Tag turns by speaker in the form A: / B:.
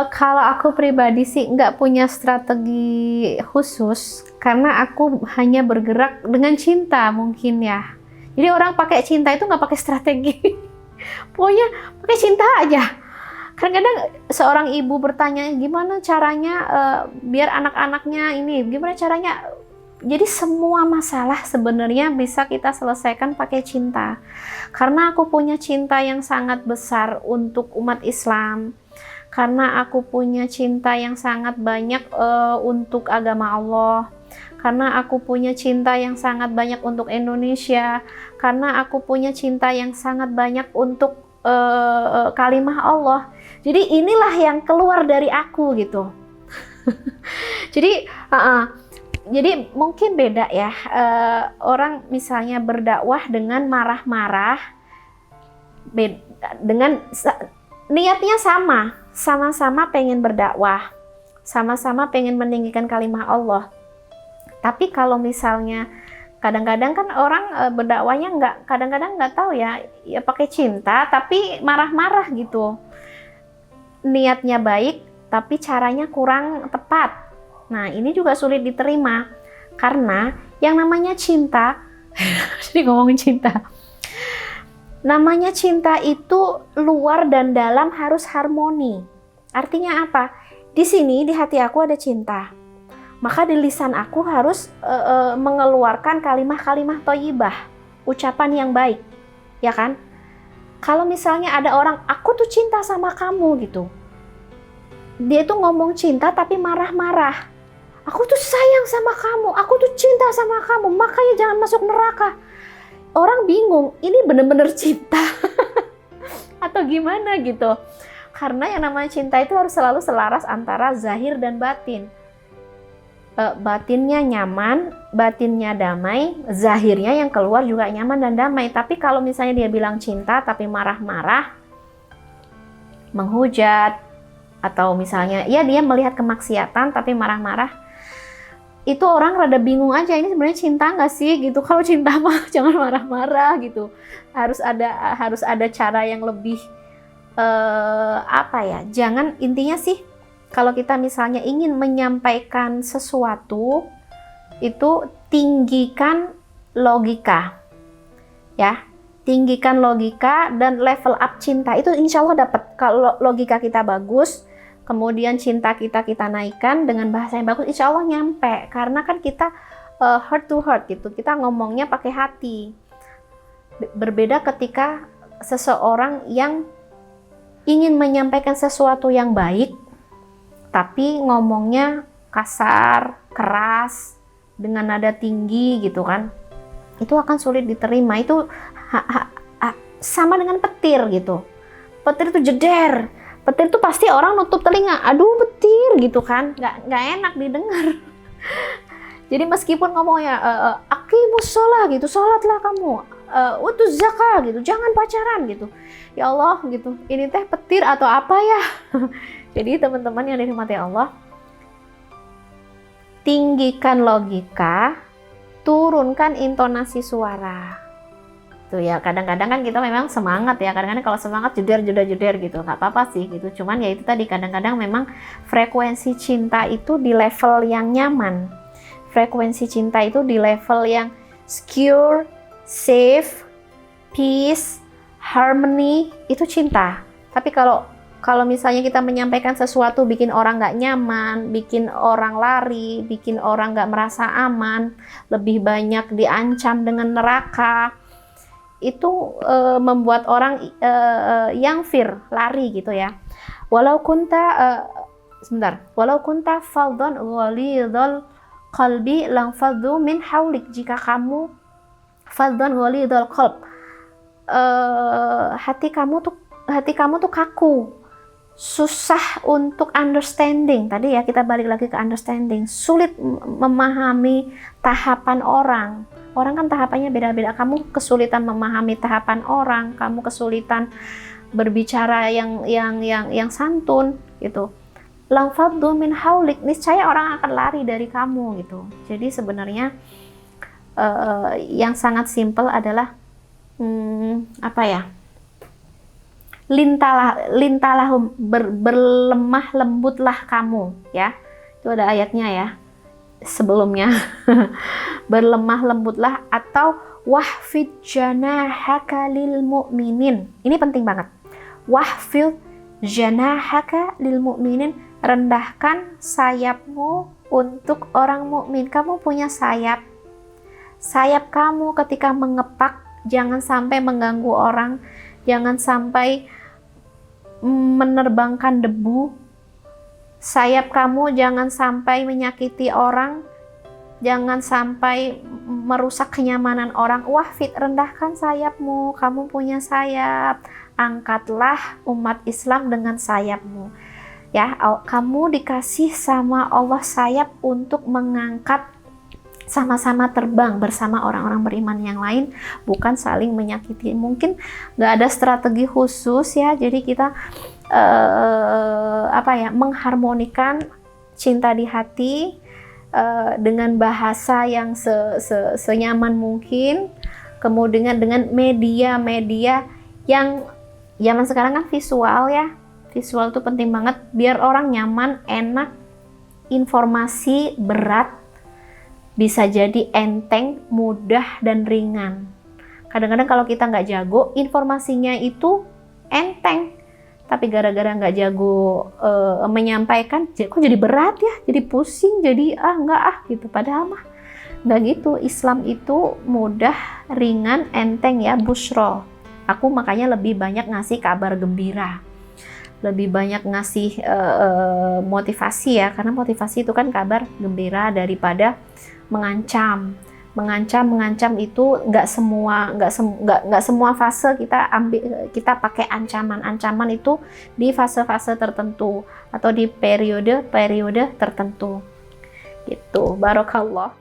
A: Kalau aku pribadi sih nggak punya strategi khusus, karena aku hanya bergerak dengan cinta mungkin ya. Jadi orang pakai cinta itu nggak pakai strategi, pokoknya pakai cinta aja. Kadang-kadang seorang ibu bertanya gimana caranya biar anak-anaknya ini, gimana caranya. Jadi semua masalah sebenarnya bisa kita selesaikan pakai cinta. Karena aku punya cinta yang sangat besar untuk umat Islam. Karena aku punya cinta yang sangat banyak untuk agama Allah. Karena aku punya cinta yang sangat banyak untuk Indonesia. Karena aku punya cinta yang sangat banyak untuk kalimah Allah. Jadi inilah yang keluar dari aku gitu. Jadi mungkin beda ya, orang misalnya berdakwah dengan marah-marah, dengan niatnya sama-sama pengen berdakwah, sama-sama pengen meninggikan kalimah Allah. Tapi kalau misalnya kadang-kadang kan orang berdakwahnya kadang-kadang nggak tahu ya pakai cinta tapi marah-marah gitu. Niatnya baik tapi caranya kurang tepat. Nah, ini juga sulit diterima karena yang namanya cinta, jadi ngomongin cinta. Namanya cinta itu luar dan dalam harus harmoni. Artinya apa? Di sini di hati aku ada cinta. Maka di lisan aku harus mengeluarkan kalimah-kalimah thayyibah, ucapan yang baik. Ya kan? Kalau misalnya ada orang, aku tuh cinta sama kamu gitu. Dia tuh ngomong cinta tapi marah-marah. Aku tuh sayang sama kamu, aku tuh cinta sama kamu, makanya jangan masuk neraka. Orang bingung, ini bener-bener cinta atau gimana gitu. Karena yang namanya cinta itu harus selalu selaras antara zahir dan batin. Batinnya nyaman, batinnya damai, zahirnya yang keluar juga nyaman dan damai. Tapi kalau misalnya dia bilang cinta tapi marah-marah, menghujat, atau misalnya ya dia melihat kemaksiatan tapi marah-marah, itu orang rada bingung aja, ini sebenarnya cinta nggak sih gitu. Kalau cinta mah jangan marah-marah gitu. Harus ada cara yang lebih apa ya? Jangan, intinya sih kalau kita misalnya ingin menyampaikan sesuatu itu tinggikan logika. Ya, tinggikan logika dan level up cinta. Itu insya Allah dapat. Kalau logika kita bagus, kemudian cinta kita naikkan dengan bahasa yang bagus, insya Allah nyampe. Karena kan kita heart to heart gitu, kita ngomongnya pakai hati. Berbeda ketika seseorang yang ingin menyampaikan sesuatu yang baik, tapi ngomongnya kasar, keras, dengan nada tinggi gitu kan. Itu akan sulit diterima. Itu sama dengan petir gitu. Petir itu jeder. Petir tuh pasti orang nutup telinga, aduh petir gitu kan, nggak enak didengar. Jadi meskipun ngomongnya aqimus sholah gitu, sholatlah kamu, utuz zakah gitu, jangan pacaran gitu. Ya Allah gitu, ini teh petir atau apa ya? Jadi teman-teman yang dirahmati Allah, tinggikan logika, turunkan intonasi suara. Tuh ya, kadang-kadang kan kita memang semangat ya, kadang-kadang kalau semangat jeder gitu, nggak apa-apa sih gitu. Cuman ya itu tadi, kadang-kadang memang frekuensi cinta itu di level yang nyaman. Frekuensi cinta itu di level yang secure, safe, peace, harmony, itu cinta. Tapi kalau misalnya kita menyampaikan sesuatu bikin orang nggak nyaman, bikin orang lari, bikin orang nggak merasa aman, lebih banyak diancam dengan neraka, itu membuat orang yang fear, lari gitu ya. Walau kunta faddan ghalidhal qalbi lang faddu min haulik. Jika kamu faddan ghalidhal qalb, hati kamu tuh kaku, susah untuk understanding. Tadi ya kita balik lagi ke understanding, sulit memahami tahapan orang. Orang kan tahapannya beda-beda. Kamu kesulitan memahami tahapan orang, kamu kesulitan berbicara yang santun gitu. Lang faddu min haulik, niscaya orang akan lari dari kamu gitu. Jadi sebenarnya yang sangat simpel adalah apa ya? lintalah berlemah lembutlah kamu, ya. Itu ada ayatnya ya sebelumnya. Berlemah lembutlah, atau wahfid janahaka lil mu'minin. Ini penting banget. Wahfid janahaka lil mu'minin, rendahkan sayapmu untuk orang mukmin. Kamu punya sayap. Sayap kamu ketika mengepak jangan sampai mengganggu orang, jangan sampai menerbangkan debu. Sayap kamu jangan sampai menyakiti orang, jangan sampai merusak kenyamanan orang. Wahfid, rendahkan sayapmu. Kamu punya sayap. Angkatlah umat Islam dengan sayapmu. Ya, kamu dikasih sama Allah sayap untuk mengangkat, sama-sama terbang bersama orang-orang beriman yang lain, bukan saling menyakiti. Mungkin nggak ada strategi khusus ya, jadi kita mengharmonikan cinta di hati dengan bahasa yang senyaman mungkin, kemudian dengan media-media yang zaman sekarang kan visual ya. Visual itu penting banget biar orang nyaman, enak, informasi berat bisa jadi enteng, mudah, dan ringan. Kadang-kadang kalau kita nggak jago, informasinya itu enteng. Tapi gara-gara nggak jago menyampaikan, kok jadi berat ya, jadi pusing, jadi gitu. Padahal mah nggak gitu. Islam itu mudah, ringan, enteng ya, busyra. Aku makanya lebih banyak ngasih kabar gembira. Lebih banyak ngasih motivasi ya, karena motivasi itu kan kabar gembira daripada mengancam itu. Nggak semua fase kita pakai ancaman itu di fase-fase tertentu atau di periode tertentu gitu. Barakallah.